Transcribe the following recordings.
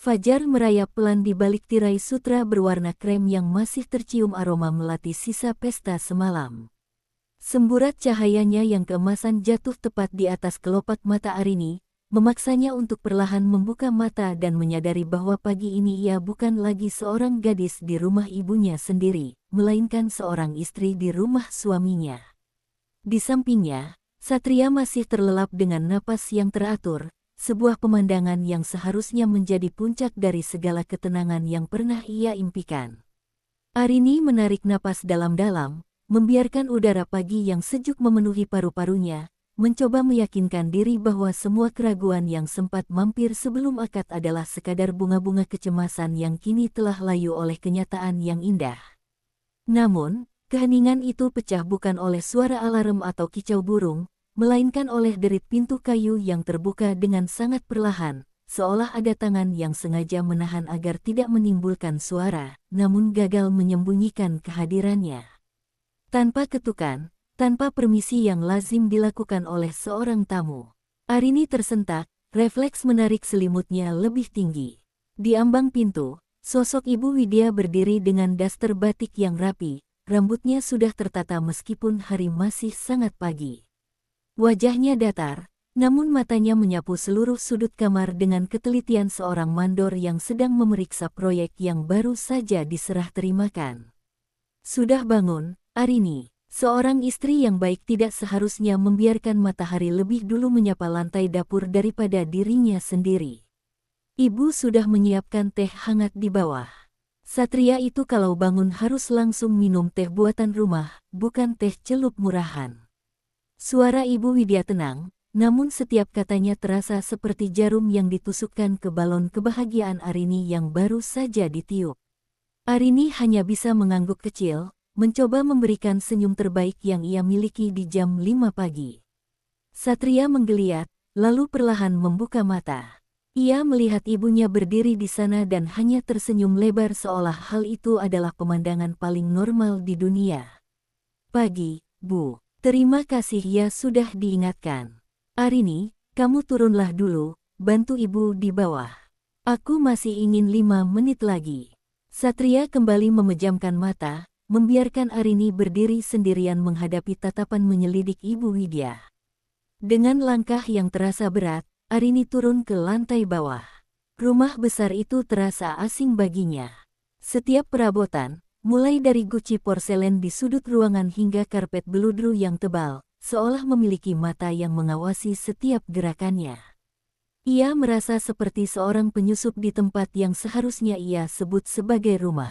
Fajar merayap pelan di balik tirai sutra berwarna krem yang masih tercium aroma melati sisa pesta semalam. Semburat cahayanya yang keemasan jatuh tepat di atas kelopak mata Arini, memaksanya untuk perlahan membuka mata dan menyadari bahwa pagi ini ia bukan lagi seorang gadis di rumah ibunya sendiri, melainkan seorang istri di rumah suaminya. Di sampingnya, Satria masih terlelap dengan napas yang teratur, sebuah pemandangan yang seharusnya menjadi puncak dari segala ketenangan yang pernah ia impikan. Arini menarik napas dalam-dalam, membiarkan udara pagi yang sejuk memenuhi paru-parunya, mencoba meyakinkan diri bahwa semua keraguan yang sempat mampir sebelum akad adalah sekadar bunga-bunga kecemasan yang kini telah layu oleh kenyataan yang indah. Namun, keheningan itu pecah bukan oleh suara alarm atau kicau burung, melainkan oleh derit pintu kayu yang terbuka dengan sangat perlahan, seolah ada tangan yang sengaja menahan agar tidak menimbulkan suara, namun gagal menyembunyikan kehadirannya. Tanpa ketukan, tanpa permisi yang lazim dilakukan oleh seorang tamu, Arini tersentak, refleks menarik selimutnya lebih tinggi. Di ambang pintu, sosok Ibu Widya berdiri dengan daster batik yang rapi, rambutnya sudah tertata meskipun hari masih sangat pagi. Wajahnya datar, namun matanya menyapu seluruh sudut kamar dengan ketelitian seorang mandor yang sedang memeriksa proyek yang baru saja diserah terimakan. Sudah bangun, Arini. Seorang istri yang baik tidak seharusnya membiarkan matahari lebih dulu menyapa lantai dapur daripada dirinya sendiri. Ibu sudah menyiapkan teh hangat di bawah. Satria itu kalau bangun harus langsung minum teh buatan rumah, bukan teh celup murahan. Suara Ibu Widya tenang, namun setiap katanya terasa seperti jarum yang ditusukkan ke balon kebahagiaan Arini yang baru saja ditiup. Arini hanya bisa mengangguk kecil, mencoba memberikan senyum terbaik yang ia miliki di jam 5 pagi. Satria menggeliat, lalu perlahan membuka mata. Ia melihat ibunya berdiri di sana dan hanya tersenyum lebar seolah hal itu adalah pemandangan paling normal di dunia. "Pagi, Bu. Terima kasih ya sudah diingatkan. Arini, kamu turunlah dulu, bantu ibu di bawah. Aku masih ingin 5 menit lagi." Satria kembali memejamkan mata, membiarkan Arini berdiri sendirian menghadapi tatapan menyelidik Ibu Widya. Dengan langkah yang terasa berat, Arini turun ke lantai bawah. Rumah besar itu terasa asing baginya. Setiap perabotan, mulai dari guci porselen di sudut ruangan hingga karpet beludru yang tebal, seolah memiliki mata yang mengawasi setiap gerakannya. Ia merasa seperti seorang penyusup di tempat yang seharusnya ia sebut sebagai rumah.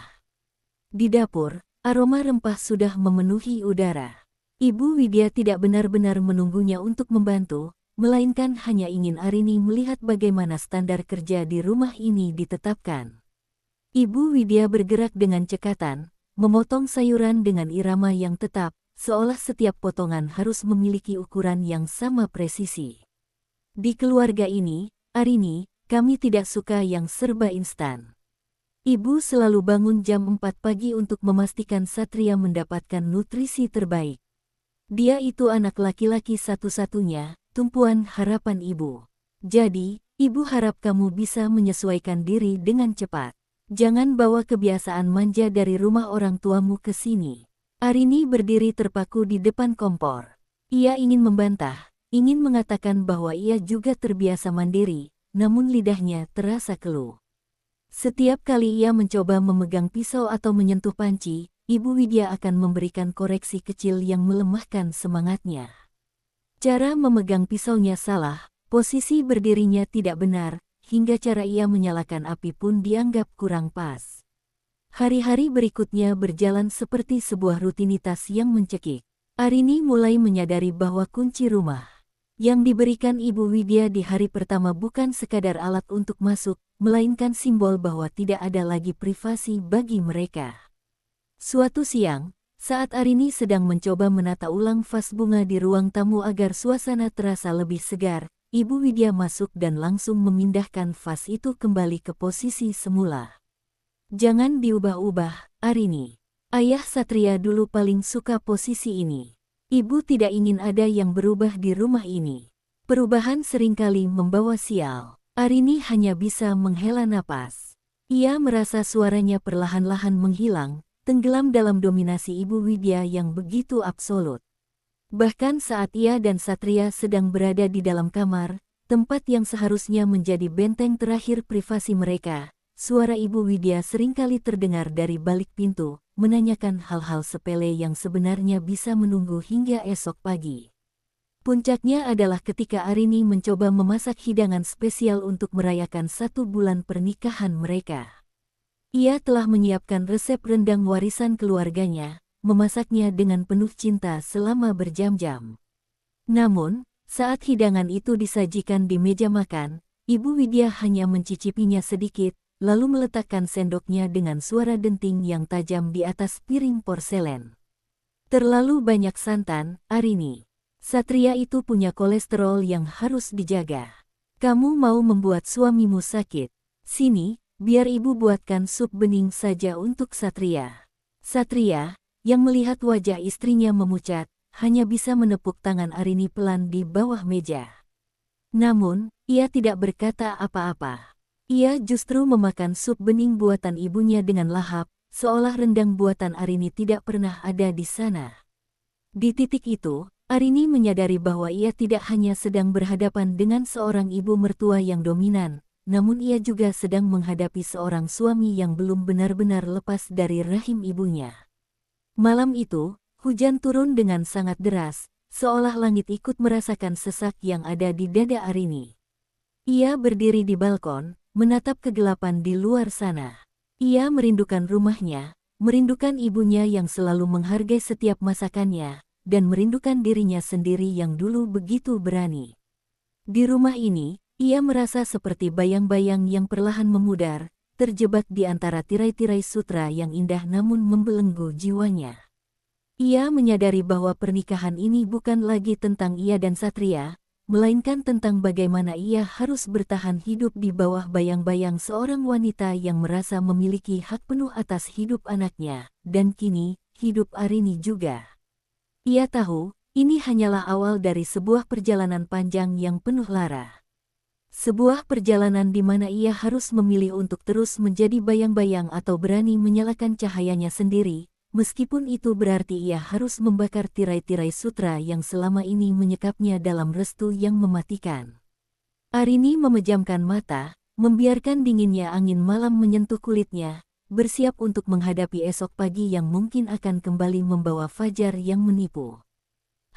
Di dapur, aroma rempah sudah memenuhi udara. Ibu Widya tidak benar-benar menunggunya untuk membantu, melainkan hanya ingin Arini melihat bagaimana standar kerja di rumah ini ditetapkan. Ibu Widya bergerak dengan cekatan, memotong sayuran dengan irama yang tetap, seolah setiap potongan harus memiliki ukuran yang sama presisi. Di keluarga ini, Arini, kami tidak suka yang serba instan. Ibu selalu bangun jam 4 pagi untuk memastikan Satria mendapatkan nutrisi terbaik. Dia itu anak laki-laki satu-satunya, tumpuan harapan ibu. Jadi, ibu harap kamu bisa menyesuaikan diri dengan cepat. Jangan bawa kebiasaan manja dari rumah orang tuamu ke sini. Arini berdiri terpaku di depan kompor. Ia ingin membantah, ingin mengatakan bahwa ia juga terbiasa mandiri, namun lidahnya terasa keluh. Setiap kali ia mencoba memegang pisau atau menyentuh panci, Ibu Widya akan memberikan koreksi kecil yang melemahkan semangatnya. Cara memegang pisaunya salah, posisi berdirinya tidak benar, hingga cara ia menyalakan api pun dianggap kurang pas. Hari-hari berikutnya berjalan seperti sebuah rutinitas yang mencekik. Arini mulai menyadari bahwa kunci rumah yang diberikan Ibu Widya di hari pertama bukan sekadar alat untuk masuk, melainkan simbol bahwa tidak ada lagi privasi bagi mereka. Suatu siang, saat Arini sedang mencoba menata ulang vas bunga di ruang tamu agar suasana terasa lebih segar, Ibu Widya masuk dan langsung memindahkan vas itu kembali ke posisi semula. "Jangan diubah-ubah, Arini. Ayah Satria dulu paling suka posisi ini. Ibu tidak ingin ada yang berubah di rumah ini. Perubahan seringkali membawa sial." Arini hanya bisa menghela napas. Ia merasa suaranya perlahan-lahan menghilang, tenggelam dalam dominasi Ibu Widya yang begitu absolut. Bahkan saat ia dan Satria sedang berada di dalam kamar, tempat yang seharusnya menjadi benteng terakhir privasi mereka, suara Ibu Widya seringkali terdengar dari balik pintu, menanyakan hal-hal sepele yang sebenarnya bisa menunggu hingga esok pagi. Puncaknya adalah ketika Arini mencoba memasak hidangan spesial untuk merayakan 1 bulan pernikahan mereka. Ia telah menyiapkan resep rendang warisan keluarganya, memasaknya dengan penuh cinta selama berjam-jam. Namun, saat hidangan itu disajikan di meja makan, Ibu Widya hanya mencicipinya sedikit, lalu meletakkan sendoknya dengan suara denting yang tajam di atas piring porselen. Terlalu banyak santan, Arini. Satria itu punya kolesterol yang harus dijaga. Kamu mau membuat suamimu sakit. Sini, biar ibu buatkan sup bening saja untuk Satria. Satria, yang melihat wajah istrinya memucat, hanya bisa menepuk tangan Arini pelan di bawah meja. Namun, ia tidak berkata apa-apa. Ia justru memakan sup bening buatan ibunya dengan lahap, seolah rendang buatan Arini tidak pernah ada di sana. Di titik itu, Arini menyadari bahwa ia tidak hanya sedang berhadapan dengan seorang ibu mertua yang dominan, namun ia juga sedang menghadapi seorang suami yang belum benar-benar lepas dari rahim ibunya. Malam itu, hujan turun dengan sangat deras, seolah langit ikut merasakan sesak yang ada di dada Arini. Ia berdiri di balkon, menatap kegelapan di luar sana. Ia merindukan rumahnya, merindukan ibunya yang selalu menghargai setiap masakannya, dan merindukan dirinya sendiri yang dulu begitu berani. Di rumah ini, ia merasa seperti bayang-bayang yang perlahan memudar, terjebak di antara tirai-tirai sutra yang indah namun membelenggu jiwanya. Ia menyadari bahwa pernikahan ini bukan lagi tentang ia dan Satria, melainkan tentang bagaimana ia harus bertahan hidup di bawah bayang-bayang seorang wanita yang merasa memiliki hak penuh atas hidup anaknya, dan kini, hidup Arini juga. Ia tahu, ini hanyalah awal dari sebuah perjalanan panjang yang penuh lara. Sebuah perjalanan di mana ia harus memilih untuk terus menjadi bayang-bayang atau berani menyalakan cahayanya sendiri, meskipun itu berarti ia harus membakar tirai-tirai sutra yang selama ini menyekapnya dalam restu yang mematikan. Arini memejamkan mata, membiarkan dinginnya angin malam menyentuh kulitnya, bersiap untuk menghadapi esok pagi yang mungkin akan kembali membawa fajar yang menipu.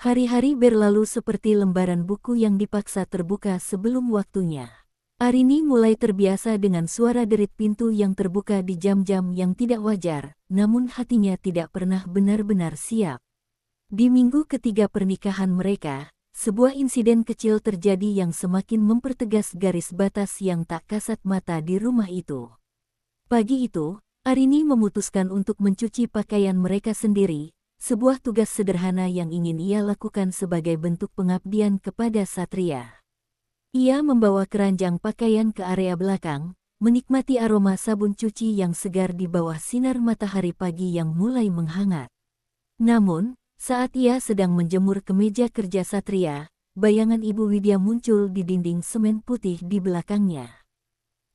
Hari-hari berlalu seperti lembaran buku yang dipaksa terbuka sebelum waktunya. Arini mulai terbiasa dengan suara derit pintu yang terbuka di jam-jam yang tidak wajar, namun hatinya tidak pernah benar-benar siap. Di minggu ketiga pernikahan mereka, sebuah insiden kecil terjadi yang semakin mempertegas garis batas yang tak kasat mata di rumah itu. Pagi itu, Arini memutuskan untuk mencuci pakaian mereka sendiri, sebuah tugas sederhana yang ingin ia lakukan sebagai bentuk pengabdian kepada Satria. Ia membawa keranjang pakaian ke area belakang, menikmati aroma sabun cuci yang segar di bawah sinar matahari pagi yang mulai menghangat. Namun, saat ia sedang menjemur kemeja kerja Satria, bayangan Ibu Widya muncul di dinding semen putih di belakangnya.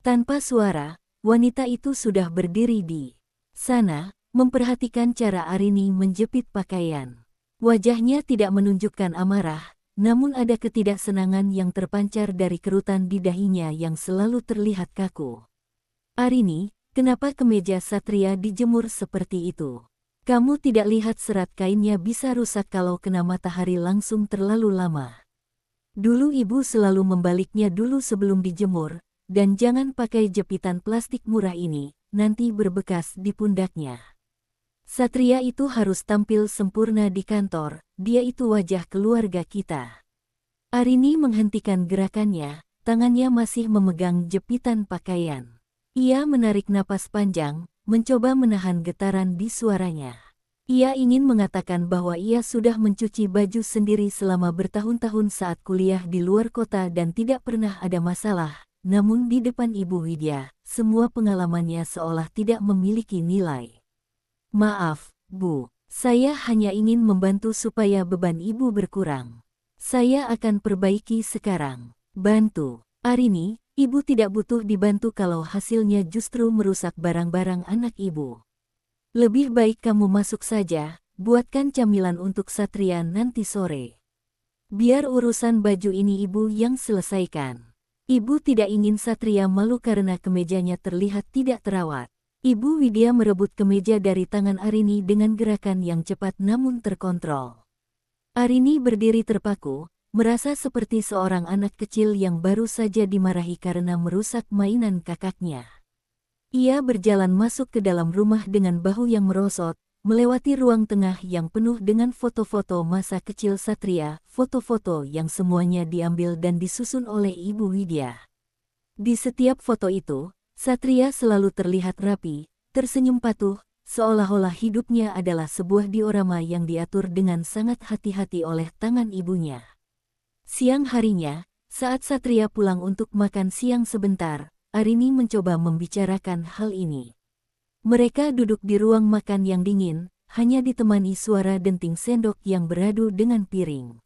Tanpa suara, wanita itu sudah berdiri di sana, memperhatikan cara Arini menjepit pakaian. Wajahnya tidak menunjukkan amarah, namun ada ketidaksenangan yang terpancar dari kerutan di dahinya yang selalu terlihat kaku. Arini, kenapa kemeja Satria dijemur seperti itu? Kamu tidak lihat serat kainnya bisa rusak kalau kena matahari langsung terlalu lama. Dulu ibu selalu membaliknya dulu sebelum dijemur, dan jangan pakai jepitan plastik murah ini, nanti berbekas di pundaknya. Satria itu harus tampil sempurna di kantor, dia itu wajah keluarga kita. Arini menghentikan gerakannya, tangannya masih memegang jepitan pakaian. Ia menarik napas panjang, mencoba menahan getaran di suaranya. Ia ingin mengatakan bahwa ia sudah mencuci baju sendiri selama bertahun-tahun saat kuliah di luar kota dan tidak pernah ada masalah. Namun di depan Ibu Widya, semua pengalamannya seolah tidak memiliki nilai. Maaf, Bu, saya hanya ingin membantu supaya beban Ibu berkurang. Saya akan perbaiki sekarang. Bantu. Arini, Ibu tidak butuh dibantu kalau hasilnya justru merusak barang-barang anak ibu. Lebih baik kamu masuk saja, buatkan camilan untuk Satria nanti sore. Biar urusan baju ini ibu yang selesaikan. Ibu tidak ingin Satria malu karena kemejanya terlihat tidak terawat. Ibu Widya merebut kemeja dari tangan Arini dengan gerakan yang cepat namun terkontrol. Arini berdiri terpaku, merasa seperti seorang anak kecil yang baru saja dimarahi karena merusak mainan kakaknya. Ia berjalan masuk ke dalam rumah dengan bahu yang merosot, melewati ruang tengah yang penuh dengan foto-foto masa kecil Satria, foto-foto yang semuanya diambil dan disusun oleh Ibu Widya. Di setiap foto itu, Satria selalu terlihat rapi, tersenyum patuh, seolah-olah hidupnya adalah sebuah diorama yang diatur dengan sangat hati-hati oleh tangan ibunya. Siang harinya, saat Satria pulang untuk makan siang sebentar, Arini mencoba membicarakan hal ini. Mereka duduk di ruang makan yang dingin, hanya ditemani suara denting sendok yang beradu dengan piring.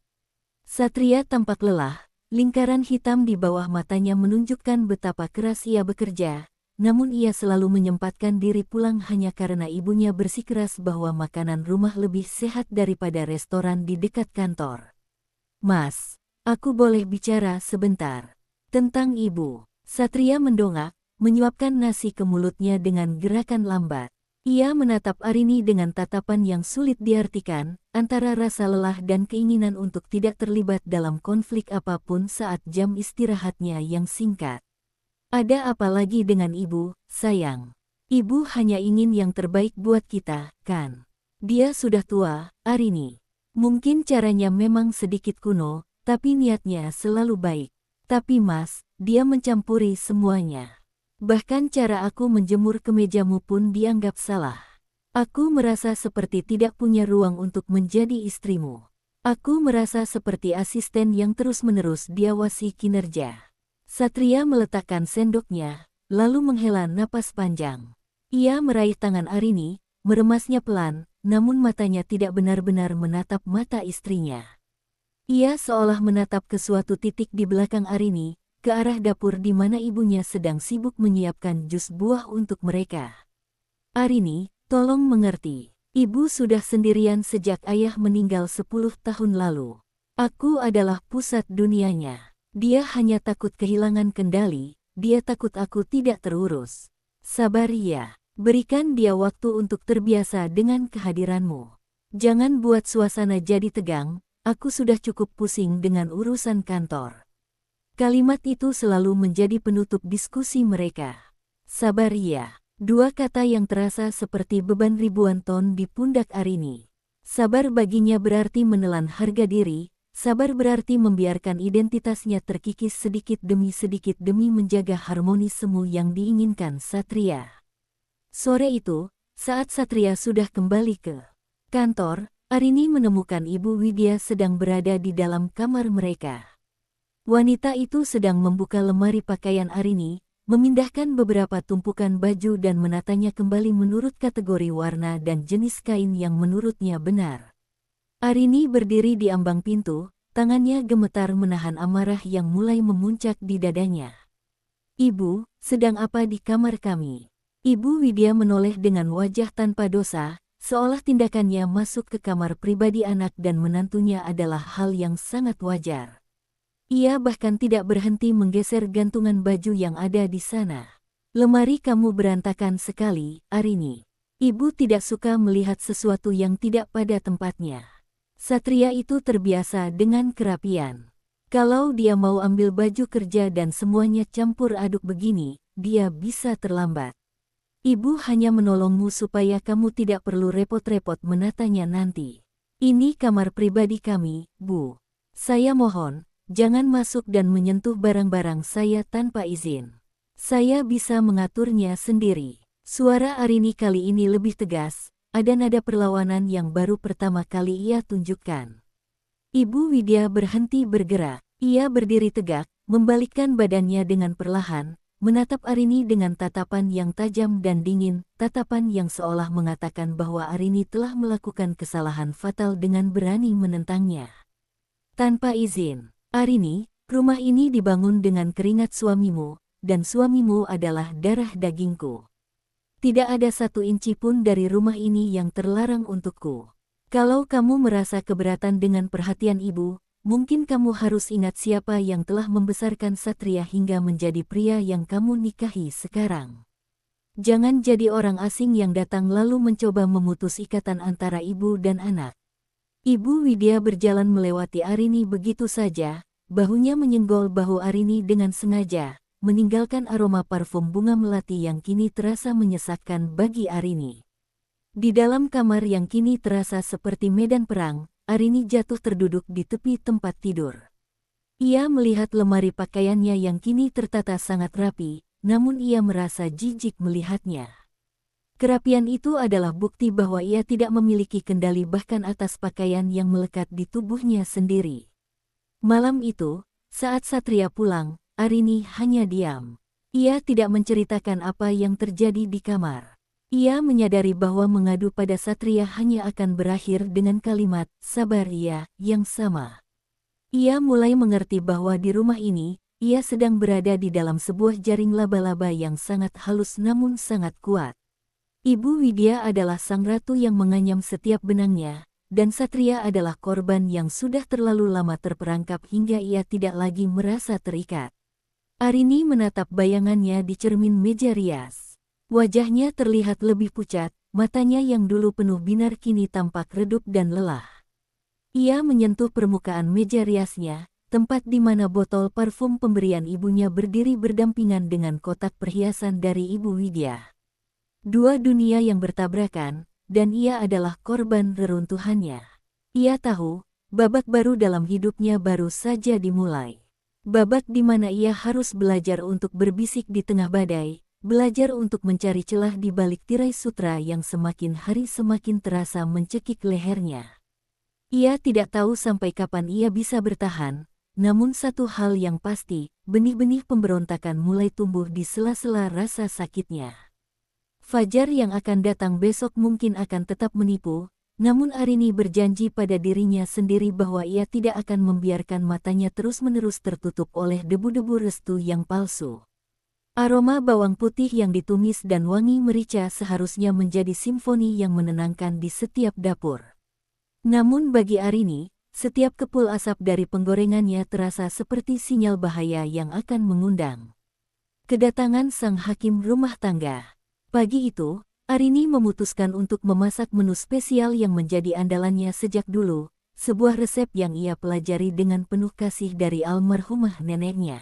Satria tampak lelah. Lingkaran hitam di bawah matanya menunjukkan betapa keras ia bekerja, namun ia selalu menyempatkan diri pulang hanya karena ibunya bersikeras bahwa makanan rumah lebih sehat daripada restoran di dekat kantor. "Mas, aku boleh bicara sebentar?" "Tentang ibu." Satria mendongak, menyuapkan nasi ke mulutnya dengan gerakan lambat. Ia menatap Arini dengan tatapan yang sulit diartikan, antara rasa lelah dan keinginan untuk tidak terlibat dalam konflik apapun saat jam istirahatnya yang singkat. "Ada apa lagi dengan ibu, sayang? Ibu hanya ingin yang terbaik buat kita, kan? Dia sudah tua, Arini. Mungkin caranya memang sedikit kuno, tapi niatnya selalu baik. Tapi Mas, dia mencampuri semuanya. Bahkan cara aku menjemur kemejamu pun dianggap salah. Aku merasa seperti tidak punya ruang untuk menjadi istrimu. Aku merasa seperti asisten yang terus-menerus diawasi kinerja." Satria meletakkan sendoknya, lalu menghela napas panjang. Ia meraih tangan Arini, meremasnya pelan, namun matanya tidak benar-benar menatap mata istrinya. Ia seolah menatap ke suatu titik di belakang Arini, ke arah dapur di mana ibunya sedang sibuk menyiapkan jus buah untuk mereka. "Arini, tolong mengerti. Ibu sudah sendirian sejak ayah meninggal 10 tahun lalu. Aku adalah pusat dunianya. Dia hanya takut kehilangan kendali, dia takut aku tidak terurus. Sabar ya, berikan dia waktu untuk terbiasa dengan kehadiranmu. Jangan buat suasana jadi tegang, aku sudah cukup pusing dengan urusan kantor." Kalimat itu selalu menjadi penutup diskusi mereka. Sabar ya, dua kata yang terasa seperti beban ribuan ton di pundak Arini. Sabar baginya berarti menelan harga diri, sabar berarti membiarkan identitasnya terkikis sedikit demi menjaga harmoni semu yang diinginkan Satria. Sore itu, saat Satria sudah kembali ke kantor, Arini menemukan Ibu Widya sedang berada di dalam kamar mereka. Wanita itu sedang membuka lemari pakaian Arini, memindahkan beberapa tumpukan baju dan menatanya kembali menurut kategori warna dan jenis kain yang menurutnya benar. Arini berdiri di ambang pintu, tangannya gemetar menahan amarah yang mulai memuncak di dadanya. "Ibu, sedang apa di kamar kami?" Ibu Widya menoleh dengan wajah tanpa dosa, seolah tindakannya masuk ke kamar pribadi anak dan menantunya adalah hal yang sangat wajar. Ia bahkan tidak berhenti menggeser gantungan baju yang ada di sana. "Lemari kamu berantakan sekali, Arini. Ibu tidak suka melihat sesuatu yang tidak pada tempatnya." Satria itu terbiasa dengan kerapian. Kalau dia mau ambil baju kerja dan semuanya campur aduk begini, dia bisa terlambat. "Ibu hanya menolongmu supaya kamu tidak perlu repot-repot menatanya nanti. Ini kamar pribadi kami, Bu. Saya mohon, jangan masuk dan menyentuh barang-barang saya tanpa izin. Saya bisa mengaturnya sendiri." Suara Arini kali ini lebih tegas, ada nada perlawanan yang baru pertama kali ia tunjukkan. Ibu Widya berhenti bergerak. Ia berdiri tegak, membalikkan badannya dengan perlahan, menatap Arini dengan tatapan yang tajam dan dingin, tatapan yang seolah mengatakan bahwa Arini telah melakukan kesalahan fatal dengan berani menentangnya. "Tanpa izin." "Arini, Rumah ini dibangun dengan keringat suamimu, dan suamimu adalah darah dagingku. Tidak ada 1 inci pun dari rumah ini yang terlarang untukku. Kalau kamu merasa keberatan dengan perhatian ibu, mungkin kamu harus ingat siapa yang telah membesarkan Satria hingga menjadi pria yang kamu nikahi sekarang. Jangan jadi orang asing yang datang lalu mencoba memutus ikatan antara ibu dan anak. Ibu Widya berjalan melewati Arini begitu saja, bahunya menyenggol bahu Arini dengan sengaja, meninggalkan aroma parfum bunga melati yang kini terasa menyesakkan bagi Arini. Di dalam kamar yang kini terasa seperti medan perang, Arini jatuh terduduk di tepi tempat tidur. Ia melihat lemari pakaiannya yang kini tertata sangat rapi, namun ia merasa jijik melihatnya. Kerapian itu adalah bukti bahwa ia tidak memiliki kendali bahkan atas pakaian yang melekat di tubuhnya sendiri. Malam itu, saat Satria pulang, Arini hanya diam. Ia tidak menceritakan apa yang terjadi di kamar. Ia menyadari bahwa mengadu pada Satria hanya akan berakhir dengan kalimat, "Sabar ya," yang sama. Ia mulai mengerti bahwa di rumah ini, ia sedang berada di dalam sebuah jaring laba-laba yang sangat halus namun sangat kuat. Ibu Widya adalah sang ratu yang menganyam setiap benangnya, dan Satria adalah korban yang sudah terlalu lama terperangkap hingga ia tidak lagi merasa terikat. Arini menatap bayangannya di cermin meja rias. Wajahnya terlihat lebih pucat, matanya yang dulu penuh binar kini tampak redup dan lelah. Ia menyentuh permukaan meja riasnya, tempat di mana botol parfum pemberian ibunya berdiri berdampingan dengan kotak perhiasan dari Ibu Widya. 2 dunia yang bertabrakan, dan ia adalah korban reruntuhannya. Ia tahu, babak baru dalam hidupnya baru saja dimulai. Babak di mana ia harus belajar untuk berbisik di tengah badai, belajar untuk mencari celah di balik tirai sutra yang semakin hari semakin terasa mencekik lehernya. Ia tidak tahu sampai kapan ia bisa bertahan, namun satu hal yang pasti, benih-benih pemberontakan mulai tumbuh di sela-sela rasa sakitnya. Fajar yang akan datang besok mungkin akan tetap menipu, namun Arini berjanji pada dirinya sendiri bahwa ia tidak akan membiarkan matanya terus-menerus tertutup oleh debu-debu restu yang palsu. Aroma bawang putih yang ditumis dan wangi merica seharusnya menjadi simfoni yang menenangkan di setiap dapur. Namun bagi Arini, setiap kepul asap dari penggorengannya terasa seperti sinyal bahaya yang akan mengundang. Kedatangan sang hakim rumah tangga. Pagi itu, Arini memutuskan untuk memasak menu spesial yang menjadi andalannya sejak dulu, sebuah resep yang ia pelajari dengan penuh kasih dari almarhumah neneknya.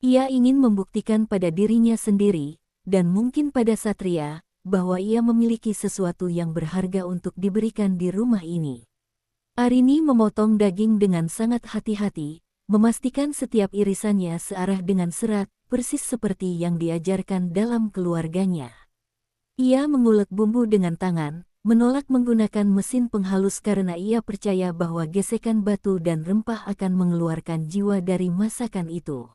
Ia ingin membuktikan pada dirinya sendiri, dan mungkin pada Satria, bahwa ia memiliki sesuatu yang berharga untuk diberikan di rumah ini. Arini memotong daging dengan sangat hati-hati, memastikan setiap irisannya searah dengan serat, persis seperti yang diajarkan dalam keluarganya. Ia mengulek bumbu dengan tangan, menolak menggunakan mesin penghalus karena ia percaya bahwa gesekan batu dan rempah akan mengeluarkan jiwa dari masakan itu.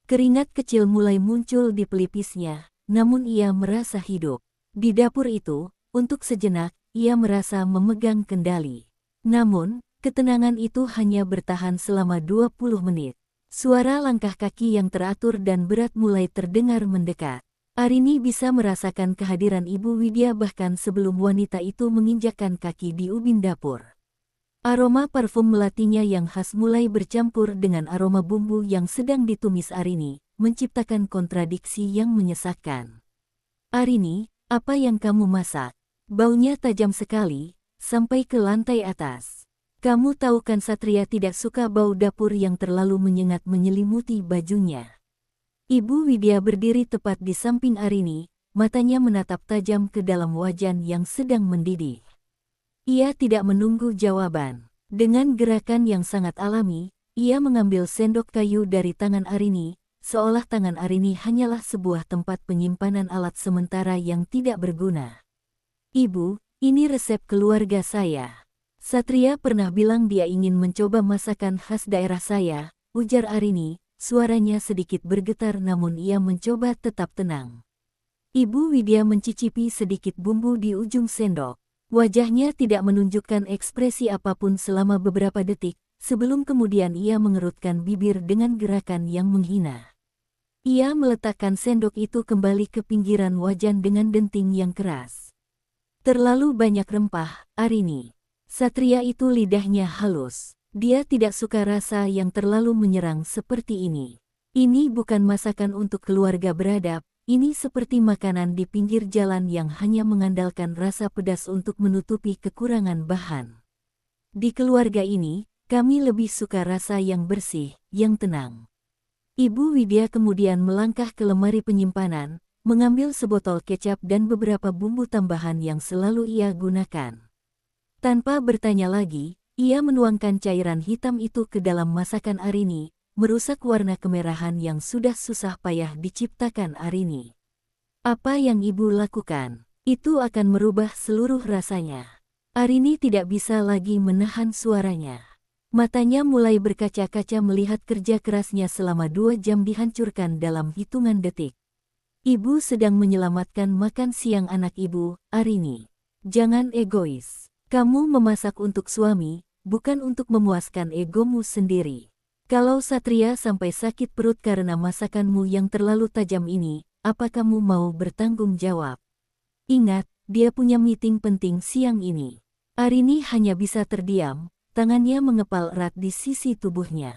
Keringat kecil mulai muncul di pelipisnya, namun ia merasa hidup. Di dapur itu, untuk sejenak, ia merasa memegang kendali. Namun, ketenangan itu hanya bertahan selama 20 menit. Suara langkah kaki yang teratur dan berat mulai terdengar mendekat. Arini bisa merasakan kehadiran Ibu Widya bahkan sebelum wanita itu menginjakkan kaki di ubin dapur. Aroma parfum melatinya yang khas mulai bercampur dengan aroma bumbu yang sedang ditumis Arini, menciptakan kontradiksi yang menyesakkan. "Arini, apa yang kamu masak?" Baunya tajam sekali, sampai ke lantai atas. "Kamu tahu kan Satria tidak suka bau dapur yang terlalu menyengat menyelimuti bajunya." Ibu Widya berdiri tepat di samping Arini, matanya menatap tajam ke dalam wajan yang sedang mendidih. Ia tidak menunggu jawaban. Dengan gerakan yang sangat alami, ia mengambil sendok kayu dari tangan Arini, seolah tangan Arini hanyalah sebuah tempat penyimpanan alat sementara yang tidak berguna. "Ibu, ini resep keluarga saya. Satria pernah bilang dia ingin mencoba masakan khas daerah saya," ujar Arini, suaranya sedikit bergetar namun ia mencoba tetap tenang. Ibu Widya mencicipi sedikit bumbu di ujung sendok. Wajahnya tidak menunjukkan ekspresi apapun selama beberapa detik, sebelum kemudian ia mengerutkan bibir dengan gerakan yang menghina. Ia meletakkan sendok itu kembali ke pinggiran wajan dengan denting yang keras. Terlalu banyak rempah, Arini. Satria itu lidahnya halus. Dia tidak suka rasa yang terlalu menyerang seperti ini. Ini bukan masakan untuk keluarga beradab, ini seperti makanan di pinggir jalan yang hanya mengandalkan rasa pedas untuk menutupi kekurangan bahan. Di keluarga ini, kami lebih suka rasa yang bersih, yang tenang. Ibu Widya kemudian melangkah ke lemari penyimpanan, mengambil sebotol kecap dan beberapa bumbu tambahan yang selalu ia gunakan. Tanpa bertanya lagi, ia menuangkan cairan hitam itu ke dalam masakan Arini, merusak warna kemerahan yang sudah susah payah diciptakan Arini. Apa yang ibu lakukan, itu akan merubah seluruh rasanya. Arini tidak bisa lagi menahan suaranya. Matanya mulai berkaca-kaca melihat kerja kerasnya selama 2 jam dihancurkan dalam hitungan detik. Ibu sedang menyelamatkan makan siang anak ibu, Arini. Jangan egois. Kamu memasak untuk suami, bukan untuk memuaskan egomu sendiri. Kalau Satria sampai sakit perut karena masakanmu yang terlalu tajam ini, apa kamu mau bertanggung jawab? Ingat, dia punya meeting penting siang ini. Arini hanya bisa terdiam. Tangannya mengepal erat di sisi tubuhnya.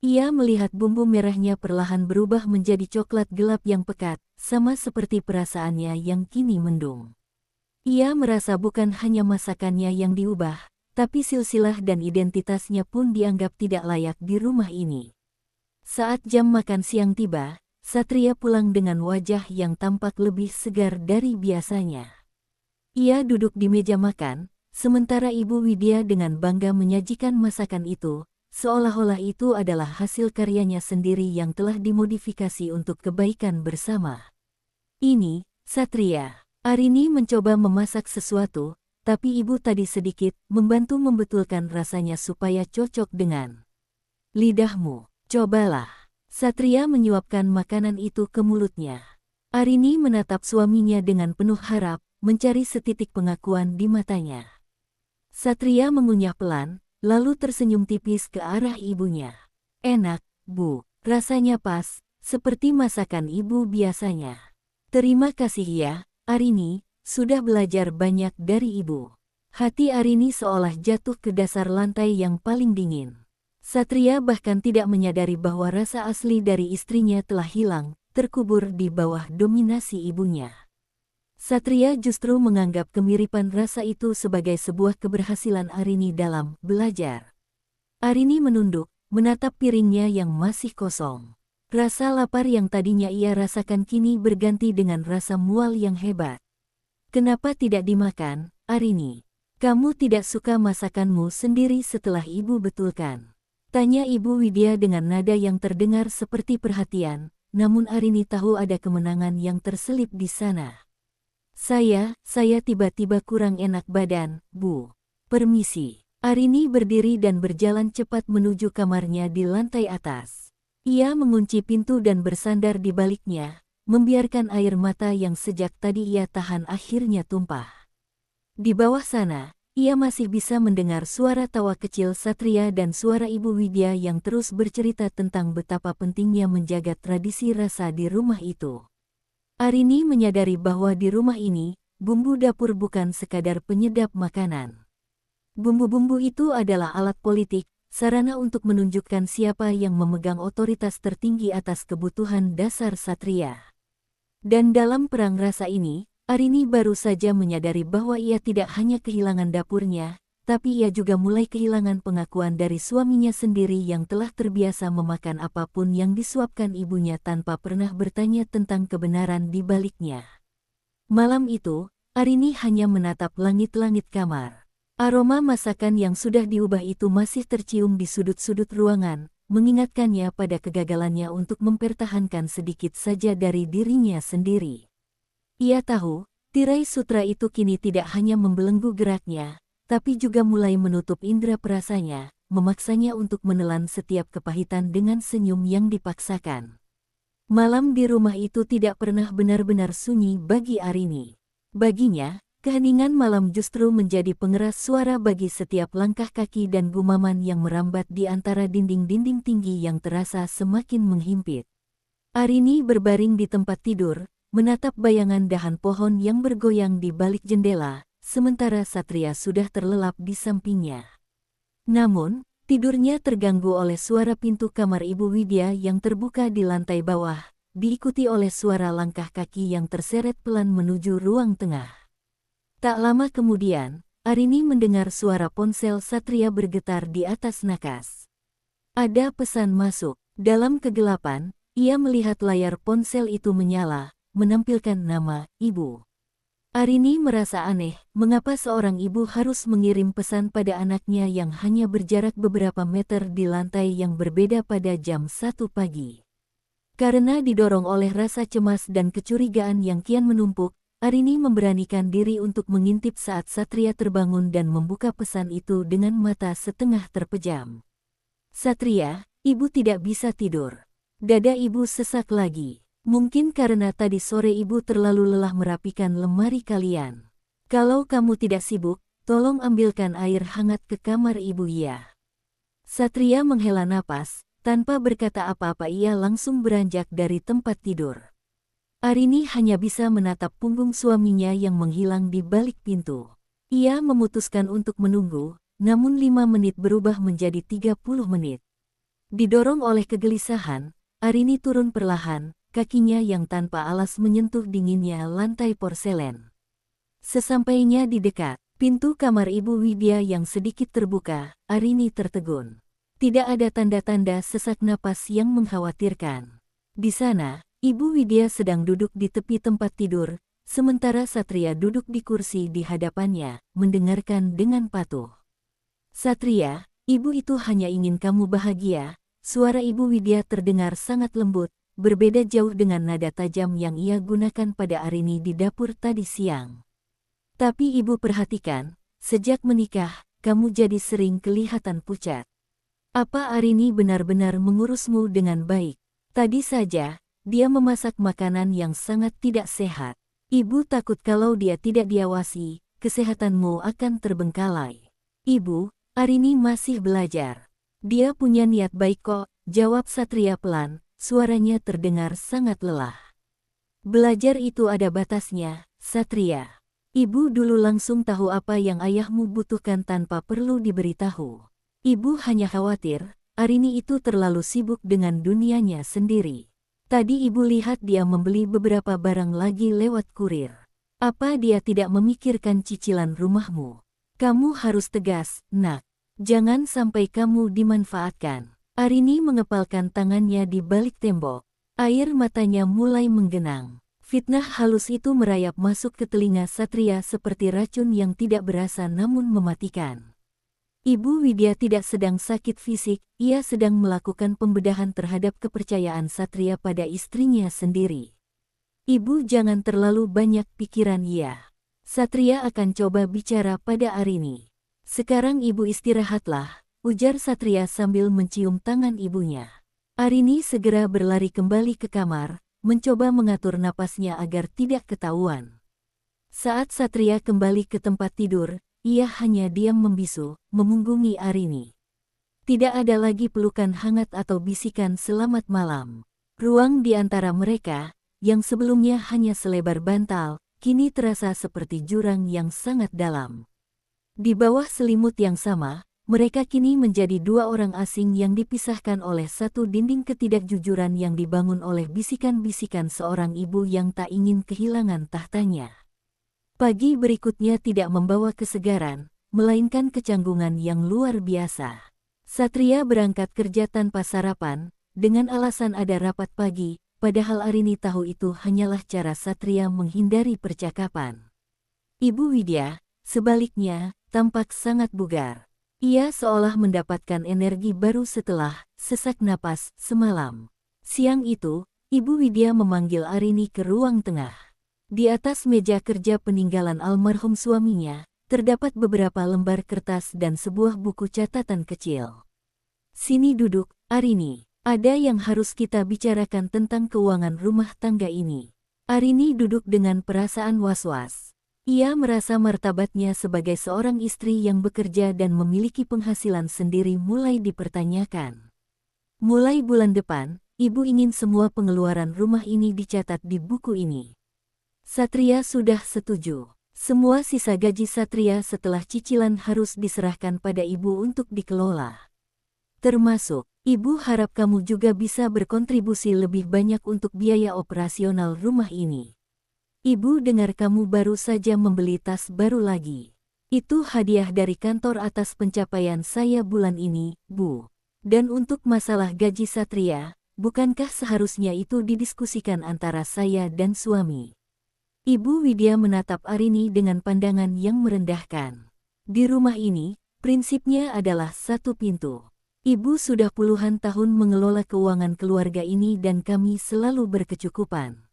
Ia melihat bumbu merahnya perlahan berubah menjadi coklat gelap yang pekat, sama seperti perasaannya yang kini mendung. Ia merasa bukan hanya masakannya yang diubah, tapi silsilah dan identitasnya pun dianggap tidak layak di rumah ini. Saat jam makan siang tiba, Satria pulang dengan wajah yang tampak lebih segar dari biasanya. Ia duduk di meja makan, sementara Ibu Widya dengan bangga menyajikan masakan itu, seolah-olah itu adalah hasil karyanya sendiri yang telah dimodifikasi untuk kebaikan bersama. Ini, Satria. Arini mencoba memasak sesuatu, tapi ibu tadi sedikit membantu membetulkan rasanya supaya cocok dengan lidahmu. Cobalah. Satria menyuapkan makanan itu ke mulutnya. Arini menatap suaminya dengan penuh harap, mencari setitik pengakuan di matanya. Satria mengunyah pelan, lalu tersenyum tipis ke arah ibunya. Enak, Bu. Rasanya pas, seperti masakan ibu biasanya. Terima kasih ya, Arini, sudah belajar banyak dari ibu. Hati Arini seolah jatuh ke dasar lantai yang paling dingin. Satria bahkan tidak menyadari bahwa rasa asli dari istrinya telah hilang, terkubur di bawah dominasi ibunya. Satria justru menganggap kemiripan rasa itu sebagai sebuah keberhasilan Arini dalam belajar. Arini menunduk, menatap piringnya yang masih kosong. Rasa lapar yang tadinya ia rasakan kini berganti dengan rasa mual yang hebat. Kenapa tidak dimakan, Arini? Kamu tidak suka masakanmu sendiri setelah ibu betulkan? Tanya Ibu Widya dengan nada yang terdengar seperti perhatian, namun Arini tahu ada kemenangan yang terselip di sana. Saya tiba-tiba kurang enak badan, Bu. Permisi. Arini berdiri dan berjalan cepat menuju kamarnya di lantai atas. Ia mengunci pintu dan bersandar di baliknya, membiarkan air mata yang sejak tadi ia tahan akhirnya tumpah. Di bawah sana, ia masih bisa mendengar suara tawa kecil Satria dan suara Ibu Widya yang terus bercerita tentang betapa pentingnya menjaga tradisi rasa di rumah itu. Arini menyadari bahwa di rumah ini, bumbu dapur bukan sekadar penyedap makanan. Bumbu-bumbu itu adalah alat politik, sarana untuk menunjukkan siapa yang memegang otoritas tertinggi atas kebutuhan dasar Satria. Dan dalam perang rasa ini, Arini baru saja menyadari bahwa ia tidak hanya kehilangan dapurnya, tapi ia juga mulai kehilangan pengakuan dari suaminya sendiri yang telah terbiasa memakan apapun yang disuapkan ibunya tanpa pernah bertanya tentang kebenaran di baliknya. Malam itu, Arini hanya menatap langit-langit kamar. Aroma masakan yang sudah diubah itu masih tercium di sudut-sudut ruangan, mengingatkannya pada kegagalannya untuk mempertahankan sedikit saja dari dirinya sendiri. Ia tahu, tirai sutra itu kini tidak hanya membelenggu geraknya, tapi juga mulai menutup indera perasanya, memaksanya untuk menelan setiap kepahitan dengan senyum yang dipaksakan. Malam di rumah itu tidak pernah benar-benar sunyi bagi Arini. Baginya, keheningan malam justru menjadi pengeras suara bagi setiap langkah kaki dan gumaman yang merambat di antara dinding-dinding tinggi yang terasa semakin menghimpit. Arini berbaring di tempat tidur, menatap bayangan dahan pohon yang bergoyang di balik jendela, sementara Satria sudah terlelap di sampingnya. Namun, tidurnya terganggu oleh suara pintu kamar Ibu Widya yang terbuka di lantai bawah, diikuti oleh suara langkah kaki yang terseret pelan menuju ruang tengah. Tak lama kemudian, Arini mendengar suara ponsel Satria bergetar di atas nakas. Ada pesan masuk. Dalam kegelapan, ia melihat layar ponsel itu menyala, menampilkan nama Ibu. Arini merasa aneh, mengapa seorang ibu harus mengirim pesan pada anaknya yang hanya berjarak beberapa meter di lantai yang berbeda pada jam 1 pagi. Karena didorong oleh rasa cemas dan kecurigaan yang kian menumpuk, Arini memberanikan diri untuk mengintip saat Satria terbangun dan membuka pesan itu dengan mata setengah terpejam. Satria, ibu tidak bisa tidur. Dada ibu sesak lagi. Mungkin karena tadi sore ibu terlalu lelah merapikan lemari kalian. Kalau kamu tidak sibuk, tolong ambilkan air hangat ke kamar ibu ya. Satria menghela napas, tanpa berkata apa-apa ia langsung beranjak dari tempat tidur. Arini hanya bisa menatap punggung suaminya yang menghilang di balik pintu. Ia memutuskan untuk menunggu, namun 5 menit berubah menjadi 30 menit. Didorong oleh kegelisahan, Arini turun perlahan, kakinya yang tanpa alas menyentuh dinginnya lantai porselen. Sesampainya di dekat pintu kamar Ibu Widya yang sedikit terbuka, Arini tertegun. Tidak ada tanda-tanda sesak napas yang mengkhawatirkan. Di sana, Ibu Widya sedang duduk di tepi tempat tidur, sementara Satria duduk di kursi di hadapannya, mendengarkan dengan patuh. Satria, ibu itu hanya ingin kamu bahagia. Suara Ibu Widya terdengar sangat lembut, berbeda jauh dengan nada tajam yang ia gunakan pada Arini di dapur tadi siang. Tapi ibu perhatikan, sejak menikah, kamu jadi sering kelihatan pucat. Apa Arini benar-benar mengurusmu dengan baik? Tadi saja, dia memasak makanan yang sangat tidak sehat. Ibu takut kalau dia tidak diawasi, kesehatanmu akan terbengkalai. Ibu, Arini masih belajar. Dia punya niat baik kok, jawab Satria pelan. Suaranya terdengar sangat lelah. Belajar itu ada batasnya, Satria. Ibu dulu langsung tahu apa yang ayahmu butuhkan tanpa perlu diberitahu. Ibu hanya khawatir, Arini itu terlalu sibuk dengan dunianya sendiri. Tadi ibu lihat dia membeli beberapa barang lagi lewat kurir. Apa dia tidak memikirkan cicilan rumahmu? Kamu harus tegas, nak. Jangan sampai kamu dimanfaatkan. Arini mengepalkan tangannya di balik tembok. Air matanya mulai menggenang. Fitnah halus itu merayap masuk ke telinga Satria seperti racun yang tidak berasa namun mematikan. Ibu Widya tidak sedang sakit fisik, ia sedang melakukan pembedahan terhadap kepercayaan Satria pada istrinya sendiri. Ibu jangan terlalu banyak pikiran ya. Satria akan coba bicara pada Arini. Sekarang ibu istirahatlah, ujar Satria sambil mencium tangan ibunya. Arini segera berlari kembali ke kamar, mencoba mengatur napasnya agar tidak ketahuan. Saat Satria kembali ke tempat tidur, ia hanya diam membisu, memunggungi Arini. Tidak ada lagi pelukan hangat atau bisikan selamat malam. Ruang di antara mereka, yang sebelumnya hanya selebar bantal, kini terasa seperti jurang yang sangat dalam. Di bawah selimut yang sama, mereka kini menjadi dua orang asing yang dipisahkan oleh satu dinding ketidakjujuran yang dibangun oleh bisikan-bisikan seorang ibu yang tak ingin kehilangan tahtanya. Pagi berikutnya tidak membawa kesegaran, melainkan kecanggungan yang luar biasa. Satria berangkat kerja tanpa sarapan, dengan alasan ada rapat pagi, padahal Arini tahu itu hanyalah cara Satria menghindari percakapan. Ibu Widya, sebaliknya, tampak sangat bugar. Ia seolah mendapatkan energi baru setelah sesak napas semalam. Siang itu, Ibu Widya memanggil Arini ke ruang tengah. Di atas meja kerja peninggalan almarhum suaminya, terdapat beberapa lembar kertas dan sebuah buku catatan kecil. Sini duduk, Arini. Ada yang harus kita bicarakan tentang keuangan rumah tangga ini. Arini duduk dengan perasaan was-was. Ia merasa martabatnya sebagai seorang istri yang bekerja dan memiliki penghasilan sendiri mulai dipertanyakan. Mulai bulan depan, ibu ingin semua pengeluaran rumah ini dicatat di buku ini. Satria sudah setuju. Semua sisa gaji Satria setelah cicilan harus diserahkan pada ibu untuk dikelola. Termasuk, ibu harap kamu juga bisa berkontribusi lebih banyak untuk biaya operasional rumah ini. Ibu dengar kamu baru saja membeli tas baru lagi. Itu hadiah dari kantor atas pencapaian saya bulan ini, Bu. Dan untuk masalah gaji Satria, bukankah seharusnya itu didiskusikan antara saya dan suami? Ibu Widya menatap Arini dengan pandangan yang merendahkan. Di rumah ini, prinsipnya adalah satu pintu. Ibu sudah puluhan tahun mengelola keuangan keluarga ini dan kami selalu berkecukupan.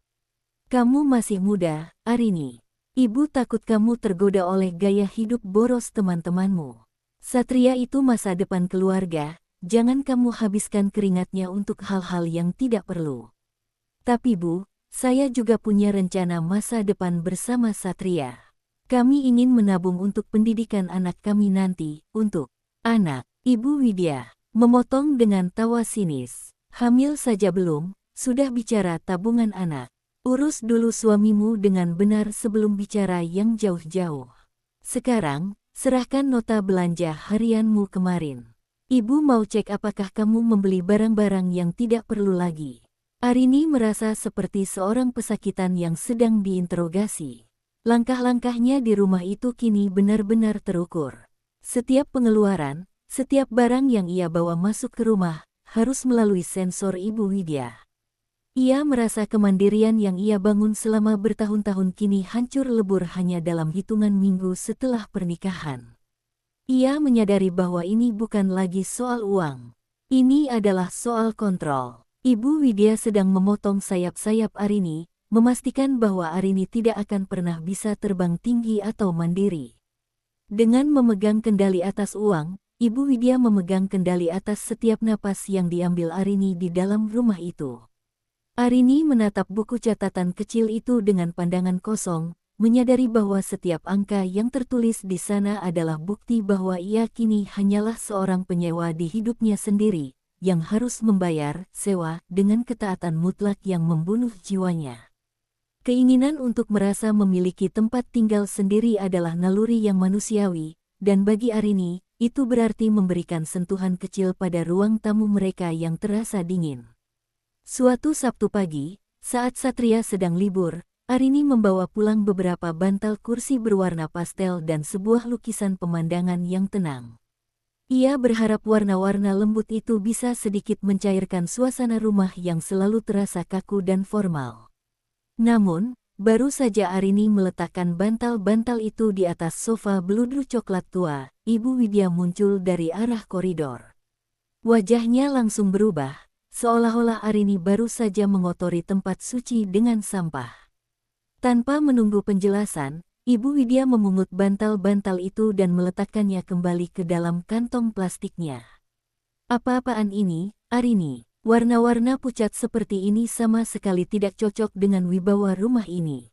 Kamu masih muda, Arini. Ibu takut kamu tergoda oleh gaya hidup boros teman-temanmu. Satria itu masa depan keluarga, jangan kamu habiskan keringatnya untuk hal-hal yang tidak perlu. Tapi Bu, saya juga punya rencana masa depan bersama Satria. Kami ingin menabung untuk pendidikan anak kami nanti, untuk anak. Ibu Widya memotong dengan tawa sinis. Hamil saja belum, sudah bicara tabungan anak. Urus dulu suamimu dengan benar sebelum bicara yang jauh-jauh. Sekarang, serahkan nota belanja harianmu kemarin. Ibu mau cek apakah kamu membeli barang-barang yang tidak perlu lagi. Arini merasa seperti seorang pesakitan yang sedang diinterogasi. Langkah-langkahnya di rumah itu kini benar-benar terukur. Setiap pengeluaran, setiap barang yang ia bawa masuk ke rumah, harus melalui sensor Ibu Widya. Ia merasa kemandirian yang ia bangun selama bertahun-tahun kini hancur lebur hanya dalam hitungan minggu setelah pernikahan. Ia menyadari bahwa ini bukan lagi soal uang. Ini adalah soal kontrol. Ibu Widya sedang memotong sayap-sayap Arini, memastikan bahwa Arini tidak akan pernah bisa terbang tinggi atau mandiri. Dengan memegang kendali atas uang, Ibu Widya memegang kendali atas setiap napas yang diambil Arini di dalam rumah itu. Arini menatap buku catatan kecil itu dengan pandangan kosong, menyadari bahwa setiap angka yang tertulis di sana adalah bukti bahwa ia kini hanyalah seorang penyewa di hidupnya sendiri, yang harus membayar sewa dengan ketaatan mutlak yang membunuh jiwanya. Keinginan untuk merasa memiliki tempat tinggal sendiri adalah naluri yang manusiawi, dan bagi Arini, itu berarti memberikan sentuhan kecil pada ruang tamu mereka yang terasa dingin. Suatu Sabtu pagi, saat Satria sedang libur, Arini membawa pulang beberapa bantal kursi berwarna pastel dan sebuah lukisan pemandangan yang tenang. Ia berharap warna-warna lembut itu bisa sedikit mencairkan suasana rumah yang selalu terasa kaku dan formal. Namun, baru saja Arini meletakkan bantal-bantal itu di atas sofa beludru coklat tua, Ibu Widya muncul dari arah koridor. Wajahnya langsung berubah, seolah-olah Arini baru saja mengotori tempat suci dengan sampah. Tanpa menunggu penjelasan, Ibu Widya memungut bantal-bantal itu dan meletakkannya kembali ke dalam kantong plastiknya. Apa-apaan ini, Arini? Warna-warna pucat seperti ini sama sekali tidak cocok dengan wibawa rumah ini.